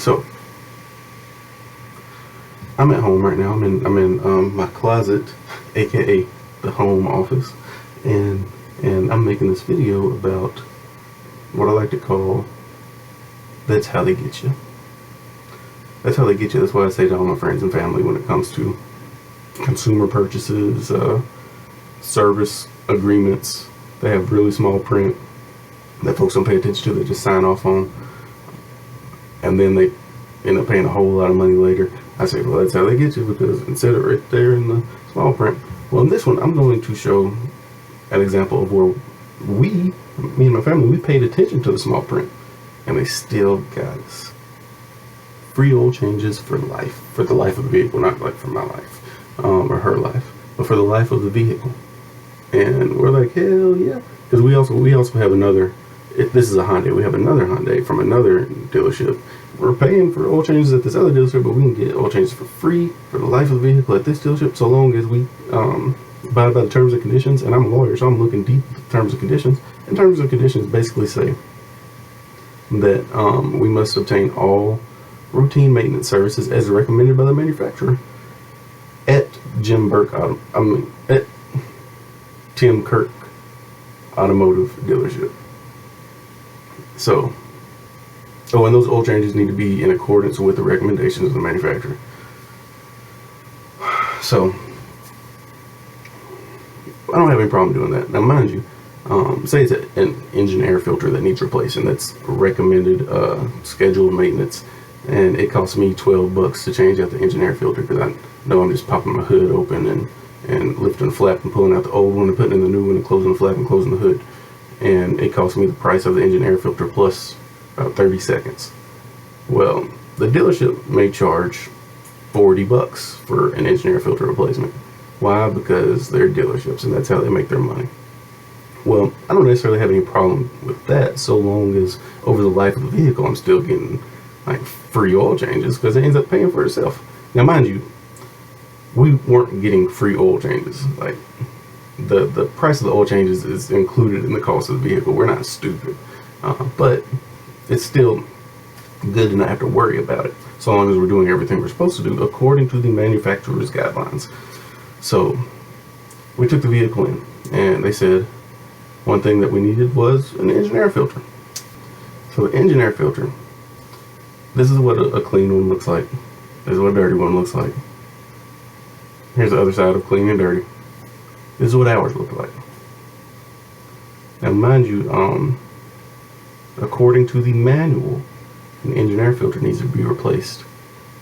So I'm at home right now. I'm in my closet, aka the home office, and I'm making this video about what I like to call "That's how they get you." That's how they get you. That's what I say to all my friends and family when it comes to consumer purchases, service agreements. They have really small print that folks don't pay attention to. They just sign off on, and then they end up paying a whole lot of money later. I say, well, that's how they get you, because instead of right there in the small print. Well, in this one, I'm going to show an example of where me and my family, we paid attention to the small print, and they still got us free oil changes for life, for the life of the vehicle, not like for my life or her life, but for the life of the vehicle. And we're like, hell yeah, because we also have another. This is a Hyundai. We have another Hyundai from another dealership. We're paying for oil changes at this other dealership, but we can get oil changes for free for the life of the vehicle at this dealership, so long as we abide by the terms and conditions. And I'm a lawyer, so I'm looking deep at the terms and conditions. And terms and conditions basically say that we must obtain all routine maintenance services as recommended by the manufacturer at at Tim Kirk Automotive Dealership. So, and those oil changes need to be in accordance with the recommendations of the manufacturer. So, I don't have any problem doing that. Now, mind you, say it's an engine air filter that needs replacing. That's recommended scheduled maintenance, and it costs me $12 to change out the engine air filter, because I know I'm just popping my hood open and lifting the flap and pulling out the old one and putting in the new one and closing the flap and closing the hood. And it cost me the price of the engine air filter plus about 30 seconds. Well, the dealership may charge $40 for an engine air filter replacement. Why? Because they're dealerships, and that's how they make their money. Well, I don't necessarily have any problem with that, so long as over the life of the vehicle I'm still getting like free oil changes, because it ends up paying for itself. Now, mind you, we weren't getting free oil changes. Like, the price of the oil changes is included in the cost of the vehicle. We're not stupid, but it's still good to not have to worry about it, so long as we're doing everything we're supposed to do according to the manufacturer's guidelines. So we took the vehicle in, and they said one thing that we needed was an engine air filter. So the engine air filter, this is what a clean one looks like. This is what a dirty one looks like. Here's the other side of clean and dirty. This is what ours look like. Now, mind you, according to the manual, an engine air filter needs to be replaced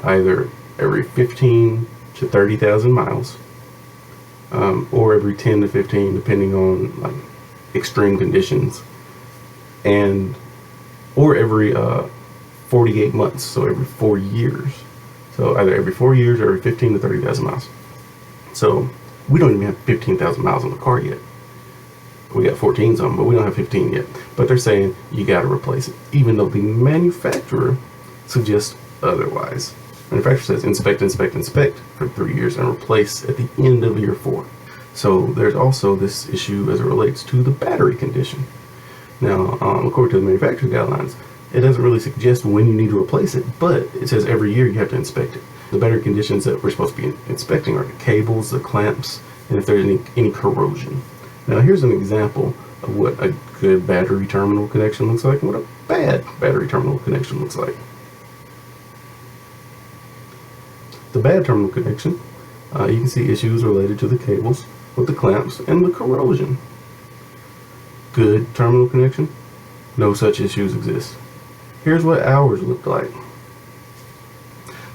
either every 15 to 30,000 miles, or every 10 to 15, depending on like extreme conditions, or every 48 months, so every 4 years. So either every 4 years or every 15 to 30,000 miles. So we don't even have 15,000 miles on the car yet. We got 14 something, but we don't have 15 yet. But they're saying you got to replace it, even though the manufacturer suggests otherwise. Manufacturer says inspect for 3 years and replace at the end of year 4. So there's also this issue as it relates to the battery condition. Now, according to the manufacturer's guidelines, it doesn't really suggest when you need to replace it, but it says every year you have to inspect it. The battery conditions that we're supposed to be inspecting are the cables, the clamps, and if there's any corrosion. Now, here's an example of what a good battery terminal connection looks like and what a bad battery terminal connection looks like. The bad terminal connection, you can see issues related to the cables with the clamps and the corrosion. Good terminal connection, no such issues exist. Here's what ours looked like.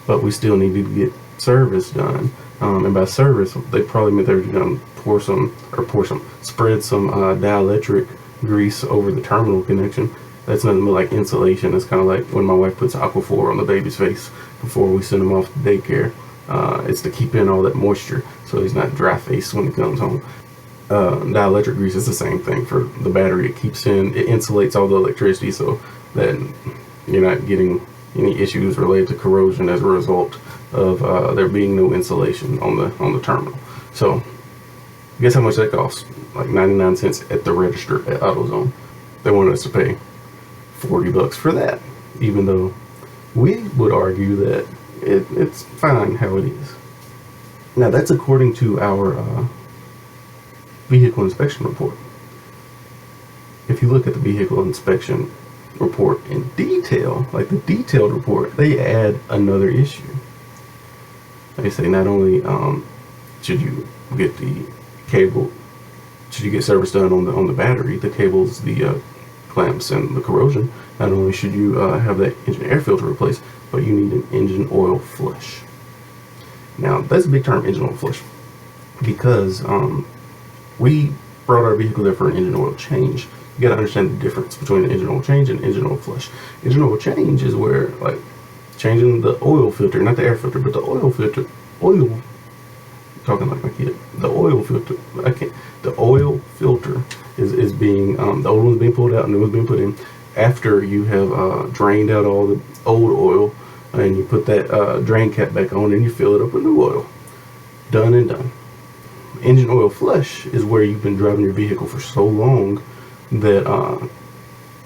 But we still needed to get service done. And by service, they probably meant they were going to spread some dielectric grease over the terminal connection. That's nothing but like insulation. It's kind of like when my wife puts aquaphor on the baby's face before we send him off to daycare. It's to keep in all that moisture so he's not dry faced when he comes home. Dielectric grease is the same thing for the battery. It insulates all the electricity so that you're not getting any issues related to corrosion as a result of there being no insulation on the terminal. So guess how much that costs? Like 99 cents at the register at AutoZone. They wanted us to pay $40 for that, even though We would argue that it's fine how it is. Now, that's according to our vehicle inspection report. If you look at the vehicle inspection report in detail, like the detailed report, they add another issue. They say not only should you get the cable, should you get service done on the battery, the cables, the clamps, and the corrosion, not only should you have that engine air filter replaced, but you need an engine oil flush. Now, that's a big term, engine oil flush, because we brought our vehicle there for an engine oil change. You got to understand the difference between an engine oil change and engine oil flush. Engine oil change is where, like, changing the oil filter, not the air filter, but the oil filter, talking like my kid, the oil filter, the oil filter is being, the old one's being pulled out and the new one's being put in after you have drained out all the old oil, and you put that drain cap back on and you fill it up with new oil. Done and done. Engine oil flush is where you've been driving your vehicle for so long that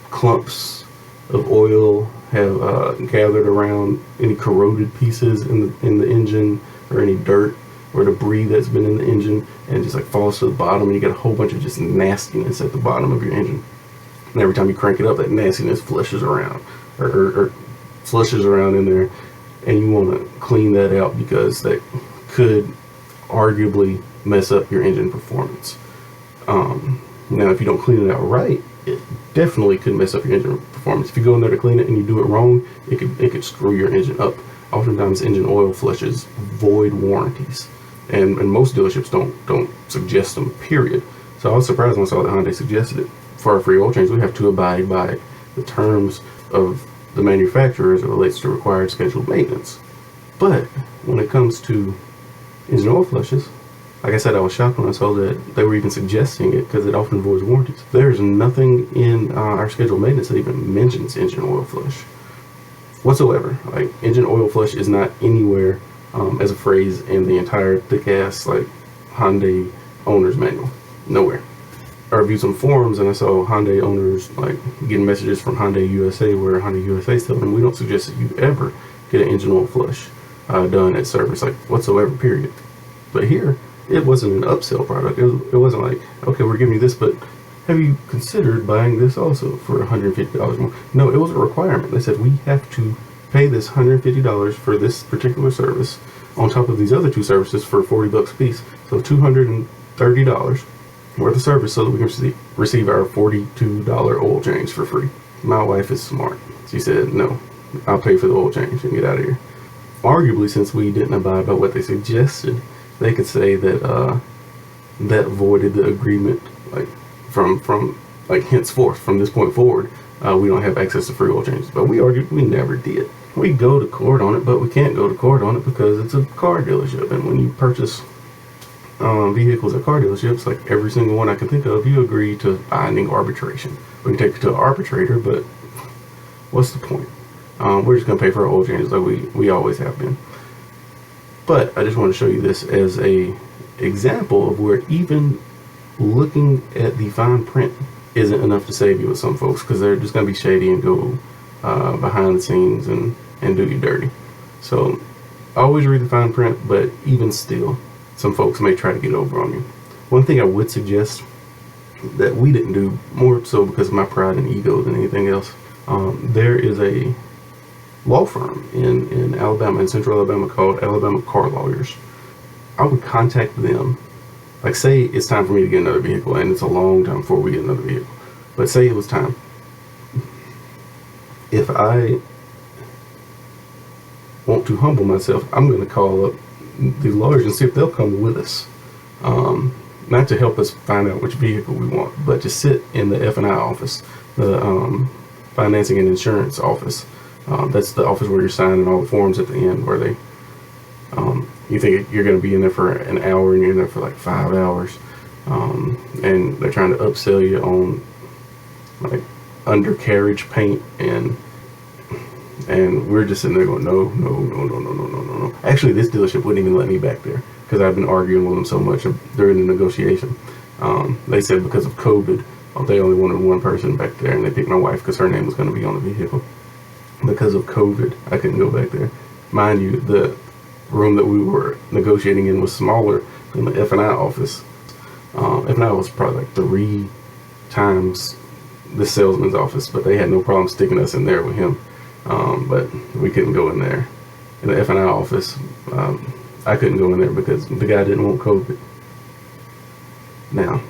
clumps of oil have gathered around any corroded pieces in the engine, or any dirt or debris that's been in the engine, and just like falls to the bottom, and you get a whole bunch of just nastiness at the bottom of your engine. And every time you crank it up, that nastiness flushes around or flushes around in there, and you want to clean that out because that could arguably mess up your engine performance. Now, if you don't clean it out right, it definitely could mess up your engine performance. If you go in there to clean it and you do it wrong, it could screw your engine up. Oftentimes, engine oil flushes void warranties, and most dealerships don't suggest them. Period. So I was surprised when I saw that Hyundai suggested it. For our free oil change, we have to abide by the terms of the manufacturer as it relates to required scheduled maintenance. But when it comes to engine oil flushes, like I said, I was shocked when I saw that they were even suggesting it, because it often voids warranties. There's nothing in our scheduled maintenance that even mentions engine oil flush whatsoever. Like, engine oil flush is not anywhere as a phrase in the entire thick-ass like Hyundai owner's manual. Nowhere. I reviewed some forums and I saw Hyundai owners like getting messages from Hyundai USA where Hyundai USA is telling them, we don't suggest that you ever get an engine oil flush done at service, like whatsoever, period. But here, it wasn't an upsell product. It wasn't like, okay, we're giving you this, but have you considered buying this also for $150 more? No, it was a requirement. They said we have to pay this $150 for this particular service on top of these other two services for $40 a piece. So $230 worth of service so that we can receive our $42 oil change for free. My wife is smart. She said, no, I'll pay for the oil change and get out of here. Arguably, since we didn't abide by what they suggested, they could say that that voided the agreement, like from like henceforth, from this point forward, we don't have access to free oil changes. But we argued we never did. We go to court on it, but we can't go to court on it because it's a car dealership, and when you purchase vehicles at car dealerships, like every single one I can think of, you agree to binding arbitration. We can take it to an arbitrator, but what's the point? We're just going to pay for our oil changes like we always have been. But I just want to show you this as a example of where even looking at the fine print isn't enough to save you with some folks, because they're just going to be shady and go behind the scenes and do you dirty. So always read the fine print, but even still, some folks may try to get over on you. One thing I would suggest that we didn't do, more so because of my pride and ego than anything else, there is a law firm in Alabama, in central Alabama, called Alabama Car Lawyers. I would contact them. Like, say it's time for me to get another vehicle, and it's a long time before we get another vehicle, but say it was time. If I want to humble myself, I'm going to call up these lawyers and see if they'll come with us. Not to help us find out which vehicle we want, but to sit in the F&I office, the financing and insurance office. That's the office where you're signing all the forms at the end, where they, you think you're going to be in there for an hour and you're in there for like 5 hours, and they're trying to upsell you on like undercarriage paint, and we're just sitting there going, no. Actually, this dealership wouldn't even let me back there because I've been arguing with them so much during the negotiation. They said because of COVID, they only wanted one person back there, and they picked my wife because her name was going to be on the vehicle. because of COVID, I couldn't go back there. Mind you, the room that we were negotiating in was smaller than the F&I office. F&I was probably like 3 times the salesman's office, but they had no problem sticking us in there with him. But we couldn't go in there. In the F&I office, I couldn't go in there because the guy didn't want COVID. Now,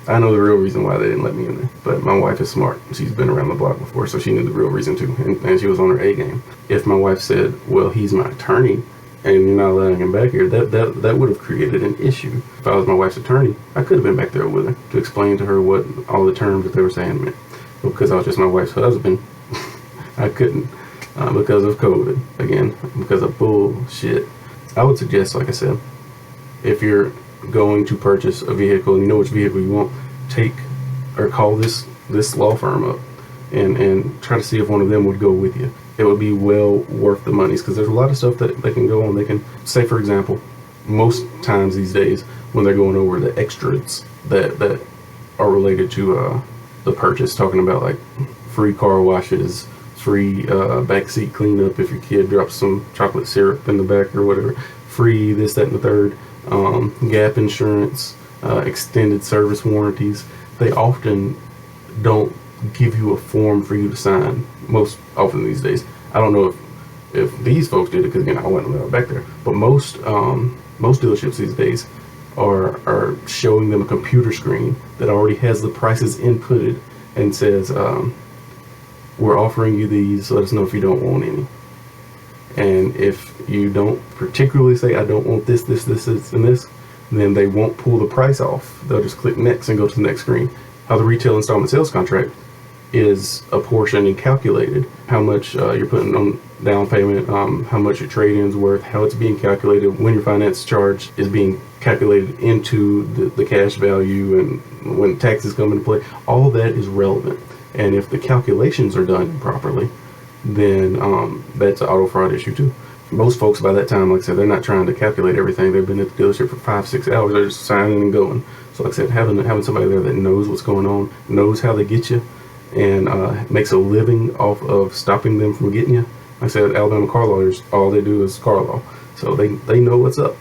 I know the real reason why they didn't let me in there, but my wife is smart. She's been around the block before, so she knew the real reason too, and she was on her A game. If my wife said, well, he's my attorney, and you're not allowing him back here, that would have created an issue. If I was my wife's attorney, I could have been back there with her to explain to her what all the terms that they were saying meant. But because I was just my wife's husband, I couldn't, because of COVID, again, because of bullshit. I would suggest, like I said, if you're going to purchase a vehicle and you know which vehicle you want, take or call this law firm up and try to see if one of them would go with you. It would be well worth the money, because there's a lot of stuff that they can go on. They can say, for example, most times these days when they're going over the extras that are related to the purchase, talking about like free car washes, free backseat cleanup if your kid drops some chocolate syrup in the back or whatever, free this, that, and the third, gap insurance, extended service warranties. They often don't give you a form for you to sign most often these days. I don't know if these folks did it, because again, I wasn't back there, but most dealerships these days are showing them a computer screen that already has the prices inputted and says, we're offering you these, let us know if you don't want any. And if you don't particularly say, I don't want this, and this, then they won't pull the price off. They'll just click next and go to the next screen. How the retail installment sales contract is apportioned and calculated, how much you're putting on down payment, how much your trade-in's worth, how it's being calculated, when your finance charge is being calculated into the cash value, and when taxes come into play. All of that is relevant. And if the calculations are done properly, then that's an auto fraud issue too. Most folks by that time, like I said, they're not trying to calculate everything. They've been at the dealership for 5-6 hours. They're just signing and going. So like I said, having somebody there that knows what's going on, knows how they get you, and makes a living off of stopping them from getting you. Like I said, Alabama car lawyers, all they do is car law. So they know what's up.